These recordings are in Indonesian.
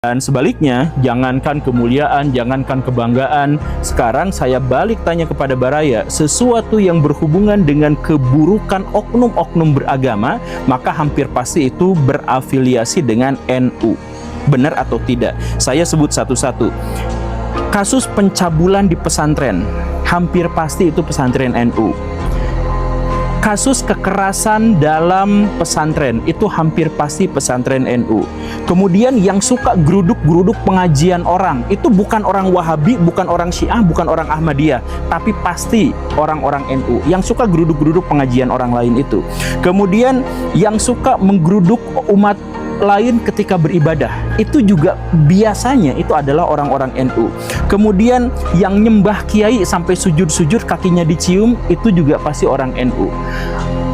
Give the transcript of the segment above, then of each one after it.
Dan sebaliknya, jangankan kemuliaan, jangankan kebanggaan, sekarang saya balik tanya kepada Baraya, sesuatu yang berhubungan dengan keburukan oknum-oknum beragama, maka hampir pasti itu berafiliasi dengan NU. Benar atau tidak? Saya sebut satu-satu. Kasus pencabulan di pesantren, hampir pasti itu pesantren NU. Kasus kekerasan dalam pesantren, itu hampir pasti pesantren NU. Kemudian yang suka geruduk-geruduk pengajian orang, itu bukan orang Wahabi, bukan orang Syiah, bukan orang Ahmadiyah, tapi pasti orang-orang NU yang suka geruduk-geruduk pengajian orang lain itu. Kemudian yang suka menggeruduk umat lain ketika beribadah, itu juga biasanya itu adalah orang-orang NU. Kemudian yang nyembah kiai sampai sujud-sujud kakinya dicium, itu juga pasti orang NU.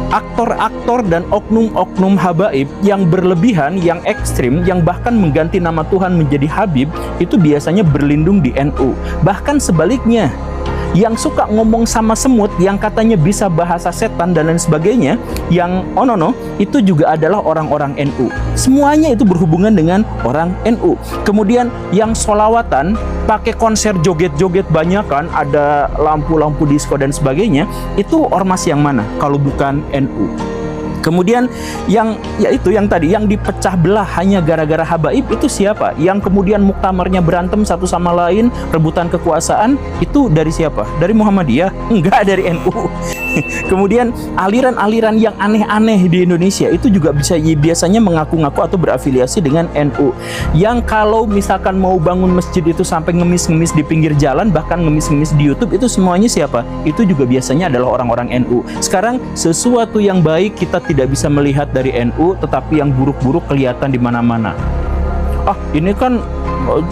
Aktor-aktor dan oknum-oknum habaib yang berlebihan, yang ekstrim, yang bahkan mengganti nama Tuhan menjadi Habib, itu biasanya berlindung di NU. Bahkan sebaliknya, yang suka ngomong sama semut, yang katanya bisa bahasa setan dan lain sebagainya, yang itu juga adalah orang-orang NU. Semuanya itu berhubungan dengan orang NU. Kemudian yang sholawatan, pakai konser joget-joget banyakan, ada lampu-lampu disco dan sebagainya, itu ormas yang mana kalau bukan NU? Kemudian yang tadi yang dipecah belah hanya gara-gara habaib, itu siapa? Yang kemudian muktamarnya berantem satu sama lain, rebutan kekuasaan, itu dari siapa? Dari Muhammadiyah? Enggak, dari NU. Kemudian aliran-aliran yang aneh-aneh di Indonesia itu juga biasanya mengaku-ngaku atau berafiliasi dengan NU. Yang kalau misalkan mau bangun masjid itu sampai ngemis-ngemis di pinggir jalan, bahkan ngemis-ngemis di YouTube, itu semuanya siapa? Itu juga biasanya adalah orang-orang NU. Sekarang sesuatu yang baik kita tidak bisa melihat dari NU, tetapi yang buruk-buruk kelihatan di mana-mana. Ini kan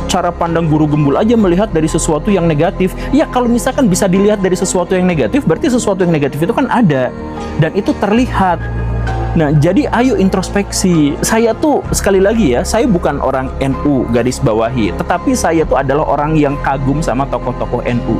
cara pandang guru gembul aja melihat dari sesuatu yang negatif. Ya, kalau misalkan bisa dilihat dari sesuatu yang negatif, berarti sesuatu yang negatif itu kan ada dan itu terlihat. Nah, jadi ayo introspeksi. Saya tuh sekali lagi ya, saya bukan orang NU garis bawahi, tetapi saya tuh adalah orang yang kagum sama tokoh-tokoh NU.